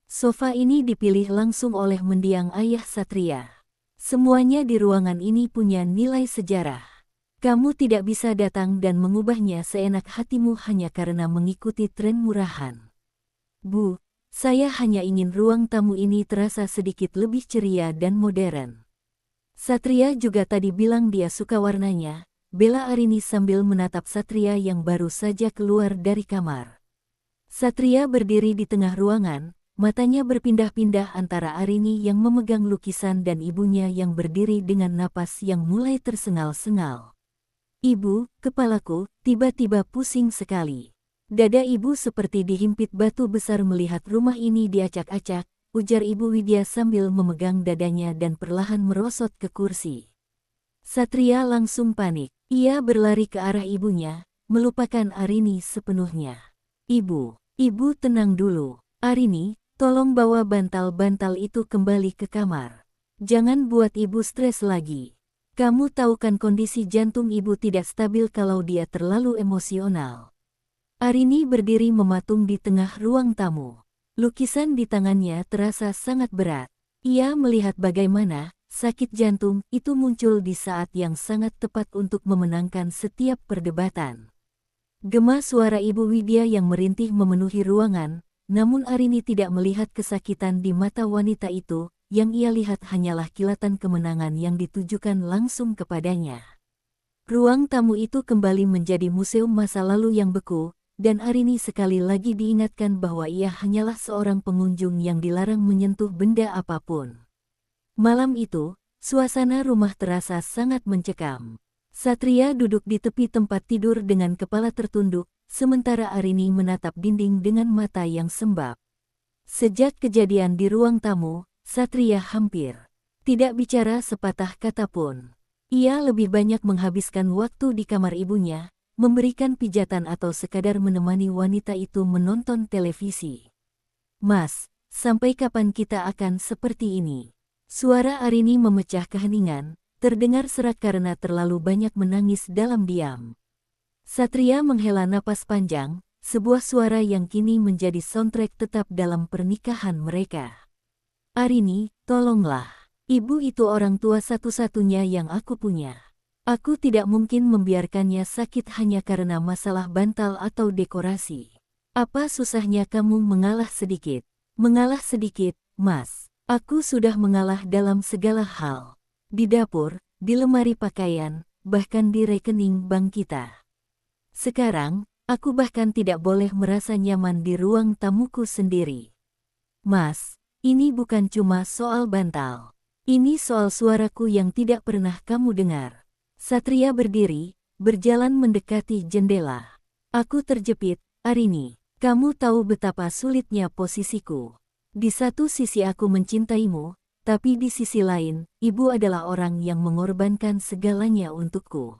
Sofa ini dipilih langsung oleh mendiang ayah Satria. Semuanya di ruangan ini punya nilai sejarah. Kamu tidak bisa datang dan mengubahnya seenak hatimu hanya karena mengikuti tren murahan. Bu, saya hanya ingin ruang tamu ini terasa sedikit lebih ceria dan modern. Satria juga tadi bilang dia suka warnanya, bela Arini sambil menatap Satria yang baru saja keluar dari kamar. Satria berdiri di tengah ruangan, matanya berpindah-pindah antara Arini yang memegang lukisan dan ibunya yang berdiri dengan napas yang mulai tersengal-sengal. Ibu, kepalaku tiba-tiba pusing sekali. Dada ibu seperti dihimpit batu besar melihat rumah ini diacak-acak, ujar Ibu Widya sambil memegang dadanya dan perlahan merosot ke kursi. Satria langsung panik. Ia berlari ke arah ibunya, melupakan Arini sepenuhnya. Ibu tenang dulu. Arini, tolong bawa bantal-bantal itu kembali ke kamar. Jangan buat ibu stres lagi. Kamu tahu kan kondisi jantung ibu tidak stabil kalau dia terlalu emosional. Arini berdiri mematung di tengah ruang tamu. Lukisan di tangannya terasa sangat berat. Ia melihat bagaimana sakit jantung itu muncul di saat yang sangat tepat untuk memenangkan setiap perdebatan. Gema suara Ibu Widya yang merintih memenuhi ruangan, namun Arini tidak melihat kesakitan di mata wanita itu, yang ia lihat hanyalah kilatan kemenangan yang ditujukan langsung kepadanya. Ruang tamu itu kembali menjadi museum masa lalu yang beku, dan Arini sekali lagi diingatkan bahwa ia hanyalah seorang pengunjung yang dilarang menyentuh benda apapun. Malam itu, suasana rumah terasa sangat mencekam. Satria duduk di tepi tempat tidur dengan kepala tertunduk, sementara Arini menatap dinding dengan mata yang sembab. Sejak kejadian di ruang tamu, Satria hampir tidak bicara sepatah kata pun. Ia lebih banyak menghabiskan waktu di kamar ibunya, memberikan pijatan atau sekadar menemani wanita itu menonton televisi. "Mas, sampai kapan kita akan seperti ini?" Suara Arini memecah keheningan, terdengar serak karena terlalu banyak menangis dalam diam. Satria menghela napas panjang, sebuah suara yang kini menjadi soundtrack tetap dalam pernikahan mereka. "Arini, tolonglah. Ibu itu orang tua satu-satunya yang aku punya. Aku tidak mungkin membiarkannya sakit hanya karena masalah bantal atau dekorasi. Apa susahnya kamu mengalah sedikit?" "Mengalah sedikit, Mas. Aku sudah mengalah dalam segala hal. Di dapur, di lemari pakaian, bahkan di rekening bank kita. Sekarang, aku bahkan tidak boleh merasa nyaman di ruang tamuku sendiri. Mas, ini bukan cuma soal bantal. Ini soal suaraku yang tidak pernah kamu dengar." Satria berdiri, berjalan mendekati jendela. "Aku terjepit, Arini. Kamu tahu betapa sulitnya posisiku. Di satu sisi aku mencintaimu, tapi di sisi lain, ibu adalah orang yang mengorbankan segalanya untukku.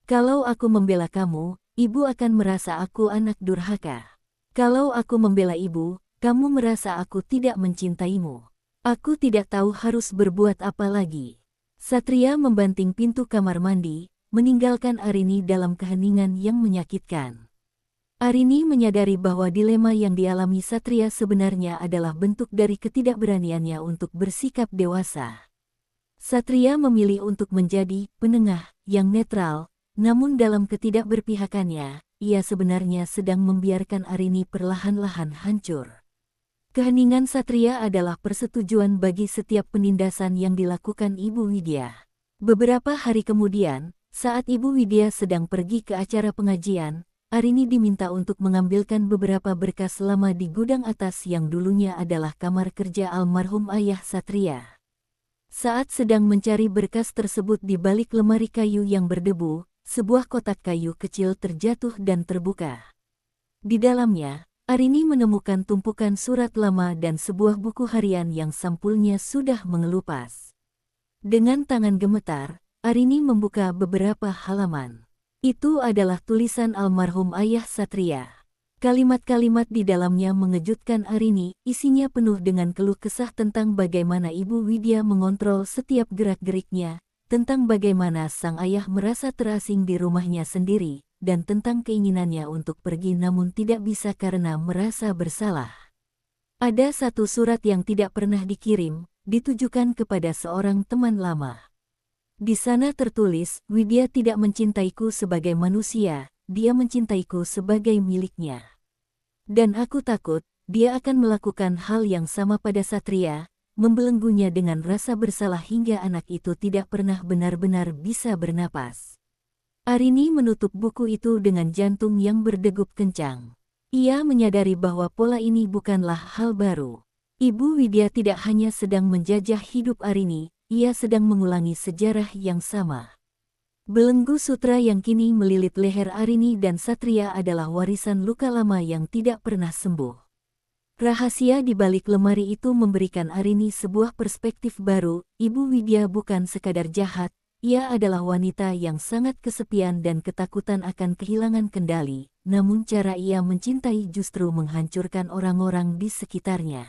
Kalau aku membela kamu, ibu akan merasa aku anak durhaka. Kalau aku membela ibu, kamu merasa aku tidak mencintaimu. Aku tidak tahu harus berbuat apa lagi." Satria membanting pintu kamar mandi, meninggalkan Arini dalam keheningan yang menyakitkan. Arini menyadari bahwa dilema yang dialami Satria sebenarnya adalah bentuk dari ketidakberaniannya untuk bersikap dewasa. Satria memilih untuk menjadi penengah yang netral, namun dalam ketidakberpihakannya, ia sebenarnya sedang membiarkan Arini perlahan-lahan hancur. Keheningan Satria adalah persetujuan bagi setiap penindasan yang dilakukan Ibu Widya. Beberapa hari kemudian, saat Ibu Widya sedang pergi ke acara pengajian, Arini diminta untuk mengambilkan beberapa berkas lama di gudang atas yang dulunya adalah kamar kerja almarhum ayah Satria. Saat sedang mencari berkas tersebut di balik lemari kayu yang berdebu, sebuah kotak kayu kecil terjatuh dan terbuka. Di dalamnya, Arini menemukan tumpukan surat lama dan sebuah buku harian yang sampulnya sudah mengelupas. Dengan tangan gemetar, Arini membuka beberapa halaman. Itu adalah tulisan almarhum ayah Satria. Kalimat-kalimat di dalamnya mengejutkan Arini, isinya penuh dengan keluh kesah tentang bagaimana Ibu Widya mengontrol setiap gerak-geriknya, tentang bagaimana sang ayah merasa terasing di rumahnya sendiri, dan tentang keinginannya untuk pergi namun tidak bisa karena merasa bersalah. Ada satu surat yang tidak pernah dikirim, ditujukan kepada seorang teman lama. Di sana tertulis, "Widya tidak mencintaiku sebagai manusia, dia mencintaiku sebagai miliknya. Dan aku takut, dia akan melakukan hal yang sama pada Satria, membelenggunya dengan rasa bersalah hingga anak itu tidak pernah benar-benar bisa bernapas." Arini menutup buku itu dengan jantung yang berdegup kencang. Ia menyadari bahwa pola ini bukanlah hal baru. Ibu Widya tidak hanya sedang menjajah hidup Arini, ia sedang mengulangi sejarah yang sama. Belenggu sutra yang kini melilit leher Arini dan Satria adalah warisan luka lama yang tidak pernah sembuh. Rahasia di balik lemari itu memberikan Arini sebuah perspektif baru. Ibu Widya bukan sekadar jahat, ia adalah wanita yang sangat kesepian dan ketakutan akan kehilangan kendali, namun cara ia mencintai justru menghancurkan orang-orang di sekitarnya.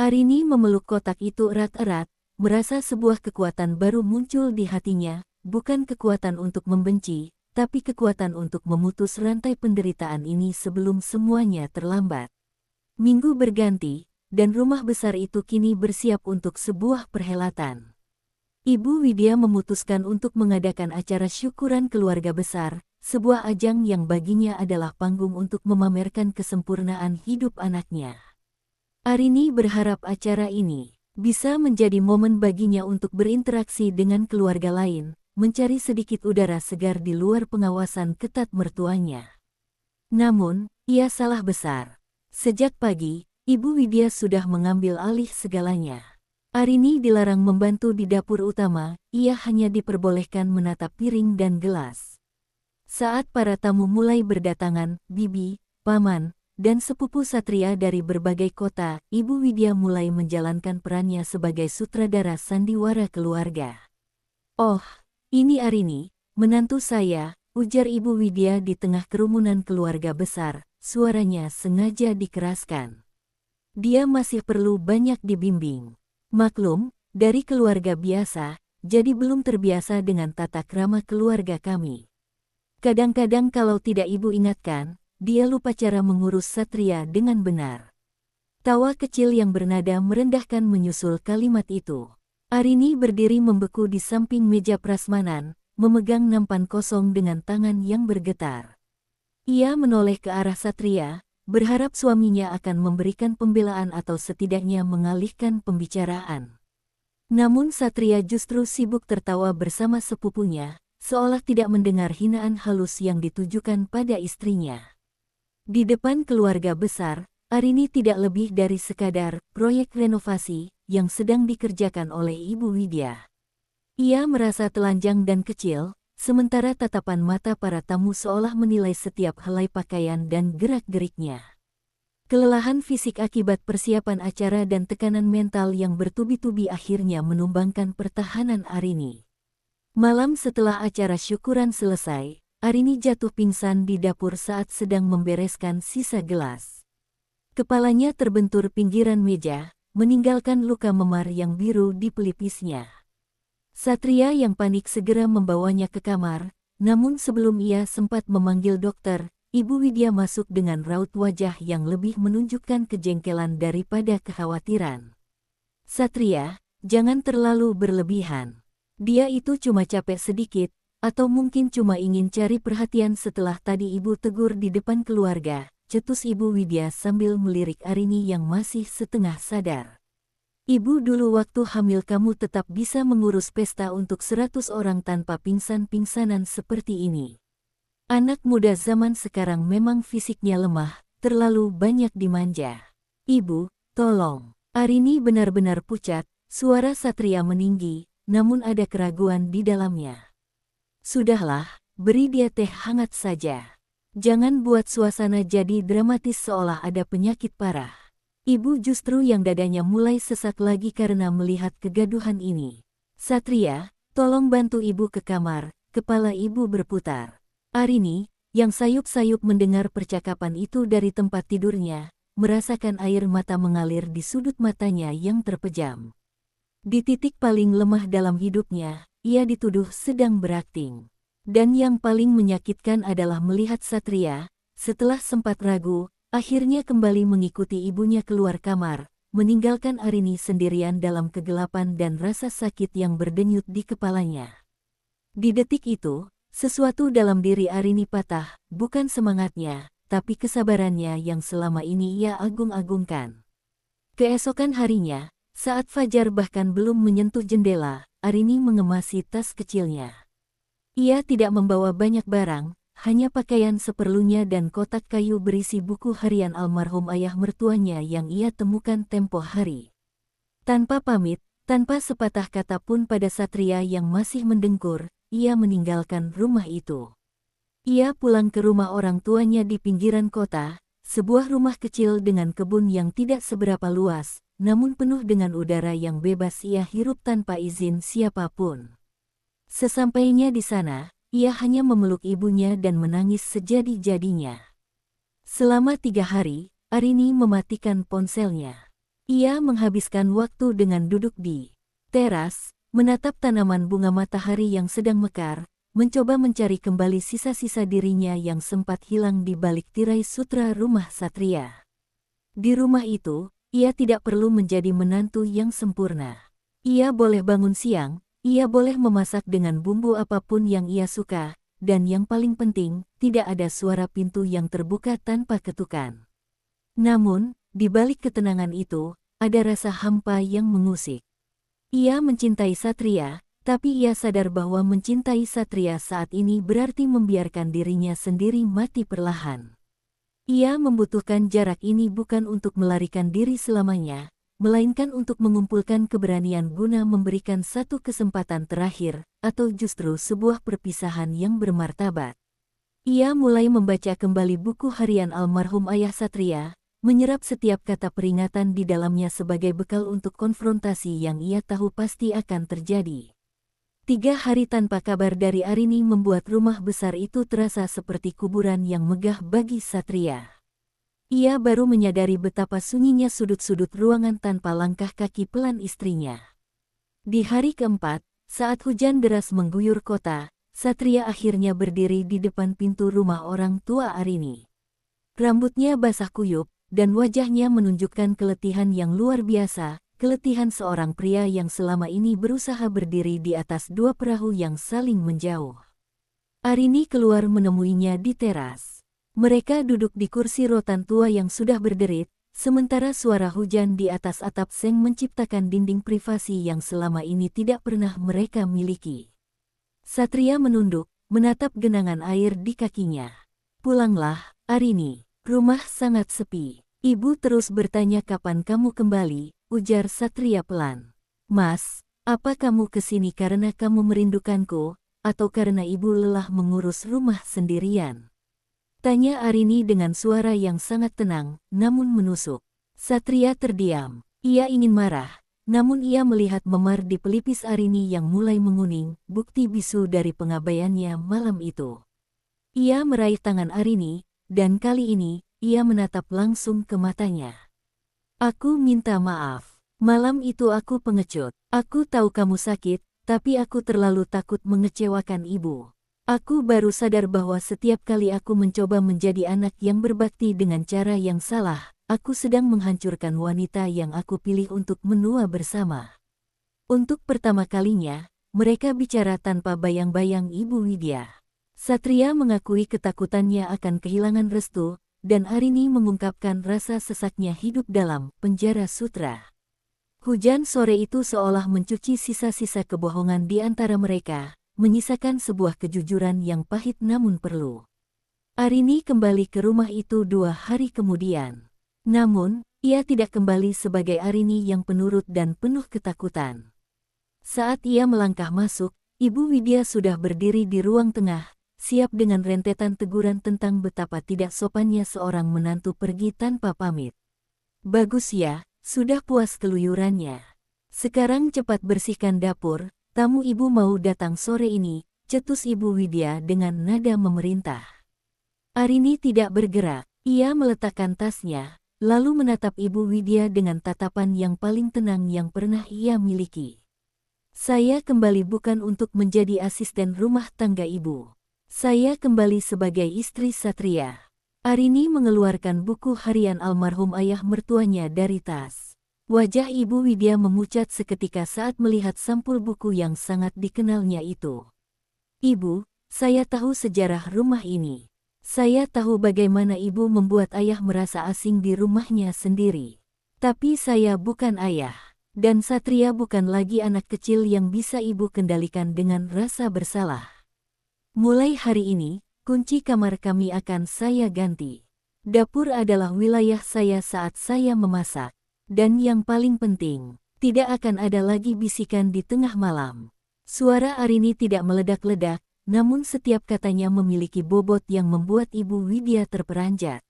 Arini memeluk kotak itu erat-erat, merasa sebuah kekuatan baru muncul di hatinya, bukan kekuatan untuk membenci, tapi kekuatan untuk memutus rantai penderitaan ini sebelum semuanya terlambat. Minggu berganti, dan rumah besar itu kini bersiap untuk sebuah perhelatan. Ibu Widya memutuskan untuk mengadakan acara syukuran keluarga besar, sebuah ajang yang baginya adalah panggung untuk memamerkan kesempurnaan hidup anaknya. Arini berharap acara ini bisa menjadi momen baginya untuk berinteraksi dengan keluarga lain, mencari sedikit udara segar di luar pengawasan ketat mertuanya. Namun, ia salah besar. Sejak pagi, Ibu Widya sudah mengambil alih segalanya. Arini dilarang membantu di dapur utama, ia hanya diperbolehkan menatap piring dan gelas. Saat para tamu mulai berdatangan, bibi, paman, dan sepupu Satria dari berbagai kota, Ibu Widya mulai menjalankan perannya sebagai sutradara sandiwara keluarga. "Oh, ini Arini, menantu saya," ujar Ibu Widya di tengah kerumunan keluarga besar, suaranya sengaja dikeraskan. "Dia masih perlu banyak dibimbing. Maklum, dari keluarga biasa, jadi belum terbiasa dengan tata krama keluarga kami. Kadang-kadang kalau tidak ibu ingatkan, dia lupa cara mengurus Satria dengan benar." Tawa kecil yang bernada merendahkan menyusul kalimat itu. Arini berdiri membeku di samping meja prasmanan, memegang nampan kosong dengan tangan yang bergetar. Ia menoleh ke arah Satria, berharap suaminya akan memberikan pembelaan atau setidaknya mengalihkan pembicaraan. Namun Satria justru sibuk tertawa bersama sepupunya, seolah tidak mendengar hinaan halus yang ditujukan pada istrinya. Di depan keluarga besar, Arini tidak lebih dari sekadar proyek renovasi yang sedang dikerjakan oleh Ibu Widya. Ia merasa telanjang dan kecil, sementara tatapan mata para tamu seolah menilai setiap helai pakaian dan gerak-geriknya. Kelelahan fisik akibat persiapan acara dan tekanan mental yang bertubi-tubi akhirnya menumbangkan pertahanan Arini. Malam setelah acara syukuran selesai, Arini jatuh pingsan di dapur saat sedang membereskan sisa gelas. Kepalanya terbentur pinggiran meja, meninggalkan luka memar yang biru di pelipisnya. Satria yang panik segera membawanya ke kamar, namun sebelum ia sempat memanggil dokter, Ibu Widya masuk dengan raut wajah yang lebih menunjukkan kejengkelan daripada kekhawatiran. "Satria, jangan terlalu berlebihan. Dia itu cuma capek sedikit, atau mungkin cuma ingin cari perhatian setelah tadi ibu tegur di depan keluarga," cetus Ibu Widya sambil melirik Arini yang masih setengah sadar. "Ibu dulu waktu hamil kamu tetap bisa mengurus pesta untuk 100 orang tanpa pingsan-pingsanan seperti ini. Anak muda zaman sekarang memang fisiknya lemah, terlalu banyak dimanja. Ibu, tolong." Arini benar-benar pucat, suara Satria meninggi, namun ada keraguan di dalamnya. "Sudahlah, beri dia teh hangat saja. Jangan buat suasana jadi dramatis seolah ada penyakit parah." Ibu justru yang dadanya mulai sesak lagi karena melihat kegaduhan ini. "Satria, tolong bantu ibu ke kamar," kepala ibu berputar. Arini, yang sayup-sayup mendengar percakapan itu dari tempat tidurnya, merasakan air mata mengalir di sudut matanya yang terpejam. Di titik paling lemah dalam hidupnya, ia dituduh sedang berakting. Dan yang paling menyakitkan adalah melihat Satria, setelah sempat ragu, akhirnya kembali mengikuti ibunya keluar kamar, meninggalkan Arini sendirian dalam kegelapan dan rasa sakit yang berdenyut di kepalanya. Di detik itu, sesuatu dalam diri Arini patah, bukan semangatnya, tapi kesabarannya yang selama ini ia agung-agungkan. Keesokan harinya, saat fajar bahkan belum menyentuh jendela, Arini mengemasi tas kecilnya. Ia tidak membawa banyak barang, hanya pakaian seperlunya dan kotak kayu berisi buku harian almarhum ayah mertuanya yang ia temukan tempo hari. Tanpa pamit, tanpa sepatah kata pun pada Satria yang masih mendengkur, ia meninggalkan rumah itu. Ia pulang ke rumah orang tuanya di pinggiran kota, sebuah rumah kecil dengan kebun yang tidak seberapa luas, namun penuh dengan udara yang bebas ia hirup tanpa izin siapapun. Sesampainya di sana, ia hanya memeluk ibunya dan menangis sejadi-jadinya. Selama 3 hari, Arini mematikan ponselnya. Ia menghabiskan waktu dengan duduk di teras, menatap tanaman bunga matahari yang sedang mekar, mencoba mencari kembali sisa-sisa dirinya yang sempat hilang di balik tirai sutra rumah Satria. Di rumah itu, ia tidak perlu menjadi menantu yang sempurna. Ia boleh bangun siang, ia boleh memasak dengan bumbu apapun yang ia suka, dan yang paling penting, tidak ada suara pintu yang terbuka tanpa ketukan. Namun, di balik ketenangan itu, ada rasa hampa yang mengusik. Ia mencintai Satria, tapi ia sadar bahwa mencintai Satria saat ini berarti membiarkan dirinya sendiri mati perlahan. Ia membutuhkan jarak ini bukan untuk melarikan diri selamanya, melainkan untuk mengumpulkan keberanian guna memberikan satu kesempatan terakhir, atau justru sebuah perpisahan yang bermartabat. Ia mulai membaca kembali buku harian almarhum ayah Satria, menyerap setiap kata peringatan di dalamnya sebagai bekal untuk konfrontasi yang ia tahu pasti akan terjadi. 3 hari tanpa kabar dari Arini membuat rumah besar itu terasa seperti kuburan yang megah bagi Satria. Ia baru menyadari betapa sunyinya sudut-sudut ruangan tanpa langkah kaki pelan istrinya. Di hari keempat, saat hujan deras mengguyur kota, Satria akhirnya berdiri di depan pintu rumah orang tua Arini. Rambutnya basah kuyup, dan wajahnya menunjukkan keletihan yang luar biasa, keletihan seorang pria yang selama ini berusaha berdiri di atas 2 perahu yang saling menjauh. Arini keluar menemuinya di teras. Mereka duduk di kursi rotan tua yang sudah berderit, sementara suara hujan di atas atap seng menciptakan dinding privasi yang selama ini tidak pernah mereka miliki. Satria menunduk, menatap genangan air di kakinya. "Pulanglah, Arini. Rumah sangat sepi." "Ibu terus bertanya kapan kamu kembali," ujar Satria pelan. "Mas, apa kamu kesini karena kamu merindukanku, atau karena ibu lelah mengurus rumah sendirian?" Tanya Arini dengan suara yang sangat tenang, namun menusuk. Satria terdiam. Ia ingin marah, namun ia melihat memar di pelipis Arini yang mulai menguning, bukti bisu dari pengabaiannya malam itu. Ia meraih tangan Arini, dan kali ini, ia menatap langsung ke matanya. "Aku minta maaf. Malam itu aku pengecut. Aku tahu kamu sakit, tapi aku terlalu takut mengecewakan ibu. Aku baru sadar bahwa setiap kali aku mencoba menjadi anak yang berbakti dengan cara yang salah, aku sedang menghancurkan wanita yang aku pilih untuk menua bersama." Untuk pertama kalinya, mereka bicara tanpa bayang-bayang Ibu Widya. Satria mengakui ketakutannya akan kehilangan restu, dan Arini mengungkapkan rasa sesaknya hidup dalam penjara sutra. Hujan sore itu seolah mencuci sisa-sisa kebohongan di antara mereka, menyisakan sebuah kejujuran yang pahit namun perlu. Arini kembali ke rumah itu 2 hari kemudian. Namun, ia tidak kembali sebagai Arini yang penurut dan penuh ketakutan. Saat ia melangkah masuk, Ibu Widya sudah berdiri di ruang tengah, siap dengan rentetan teguran tentang betapa tidak sopannya seorang menantu pergi tanpa pamit. "Bagus ya, sudah puas keluyurannya. Sekarang cepat bersihkan dapur, tamu ibu mau datang sore ini," cetus Ibu Widya dengan nada memerintah. Arini tidak bergerak, ia meletakkan tasnya, lalu menatap Ibu Widya dengan tatapan yang paling tenang yang pernah ia miliki. "Saya kembali bukan untuk menjadi asisten rumah tangga ibu. Saya kembali sebagai istri Satria." Arini mengeluarkan buku harian almarhum ayah mertuanya dari tas. Wajah Ibu Widya memucat seketika saat melihat sampul buku yang sangat dikenalnya itu. "Ibu, saya tahu sejarah rumah ini. Saya tahu bagaimana ibu membuat ayah merasa asing di rumahnya sendiri. Tapi saya bukan ayah, dan Satria bukan lagi anak kecil yang bisa ibu kendalikan dengan rasa bersalah. Mulai hari ini, kunci kamar kami akan saya ganti. Dapur adalah wilayah saya saat saya memasak. Dan yang paling penting, tidak akan ada lagi bisikan di tengah malam." Suara Arini tidak meledak-ledak, namun setiap katanya memiliki bobot yang membuat Ibu Widya terperanjat.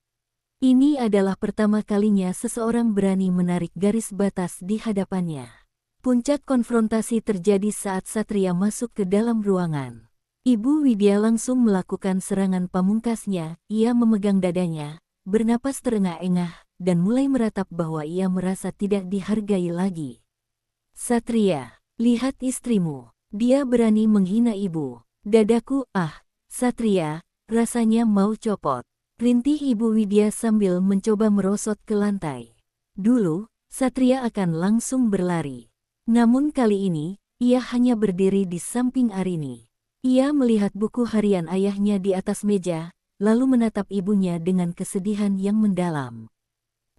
Ini adalah pertama kalinya seseorang berani menarik garis batas di hadapannya. Puncak konfrontasi terjadi saat Satria masuk ke dalam ruangan. Ibu Widya langsung melakukan serangan pamungkasnya, ia memegang dadanya, bernapas terengah-engah, dan mulai meratap bahwa ia merasa tidak dihargai lagi. "Satria, lihat istrimu, dia berani menghina ibu. Dadaku, Satria, rasanya mau copot." rintih Ibu Widya sambil mencoba merosot ke lantai. Dulu, Satria akan langsung berlari. Namun kali ini, ia hanya berdiri di samping Arini. Ia melihat buku harian ayahnya di atas meja, lalu menatap ibunya dengan kesedihan yang mendalam.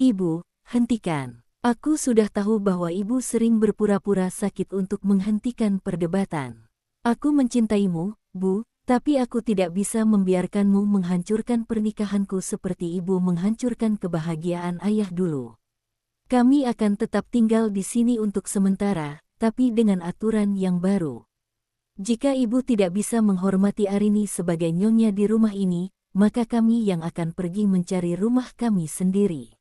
"Ibu, hentikan. Aku sudah tahu bahwa ibu sering berpura-pura sakit untuk menghentikan perdebatan. Aku mencintaimu, Bu, tapi aku tidak bisa membiarkanmu menghancurkan pernikahanku seperti ibu menghancurkan kebahagiaan ayah dulu. Kami akan tetap tinggal di sini untuk sementara, tapi dengan aturan yang baru. Jika ibu tidak bisa menghormati Arini sebagai nyonya di rumah ini, maka kami yang akan pergi mencari rumah kami sendiri."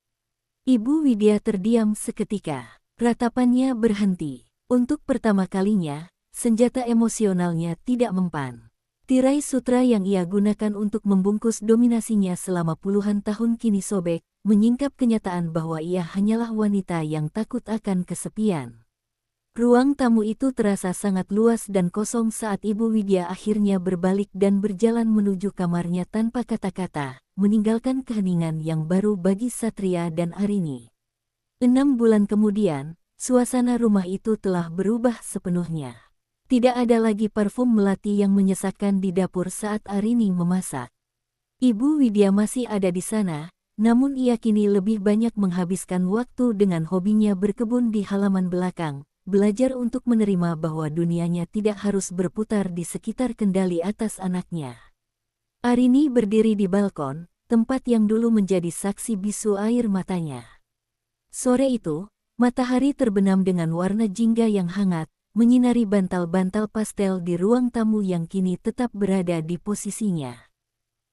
Ibu Widya terdiam seketika. Ratapannya berhenti. Untuk pertama kalinya, senjata emosionalnya tidak mempan. Tirai sutra yang ia gunakan untuk membungkus dominasinya selama puluhan tahun kini sobek, menyingkap kenyataan bahwa ia hanyalah wanita yang takut akan kesepian. Ruang tamu itu terasa sangat luas dan kosong saat Ibu Widya akhirnya berbalik dan berjalan menuju kamarnya tanpa kata-kata, meninggalkan keheningan yang baru bagi Satria dan Arini. 6 bulan kemudian, suasana rumah itu telah berubah sepenuhnya. Tidak ada lagi parfum melati yang menyesakkan di dapur saat Arini memasak. Ibu Widya masih ada di sana, namun ia kini lebih banyak menghabiskan waktu dengan hobinya berkebun di halaman belakang, belajar untuk menerima bahwa dunianya tidak harus berputar di sekitar kendali atas anaknya. Arini berdiri di balkon, tempat yang dulu menjadi saksi bisu air matanya. Sore itu, matahari terbenam dengan warna jingga yang hangat, menyinari bantal-bantal pastel di ruang tamu yang kini tetap berada di posisinya.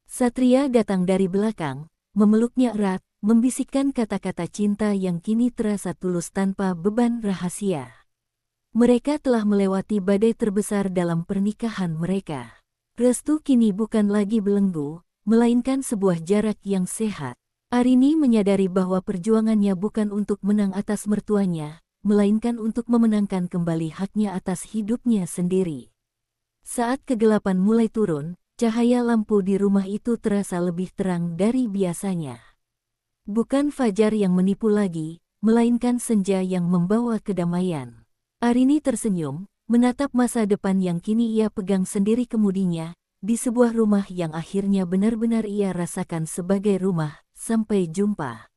Satria datang dari belakang, memeluknya erat, membisikkan kata-kata cinta yang kini terasa tulus tanpa beban rahasia. Mereka telah melewati badai terbesar dalam pernikahan mereka. Restu kini bukan lagi belenggu, melainkan sebuah jarak yang sehat. Arini menyadari bahwa perjuangannya bukan untuk menang atas mertuanya, melainkan untuk memenangkan kembali haknya atas hidupnya sendiri. Saat kegelapan mulai turun, cahaya lampu di rumah itu terasa lebih terang dari biasanya. Bukan fajar yang menipu lagi, melainkan senja yang membawa kedamaian. Arini tersenyum, menatap masa depan yang kini ia pegang sendiri kemudinya, di sebuah rumah yang akhirnya benar-benar ia rasakan sebagai rumah. Sampai jumpa.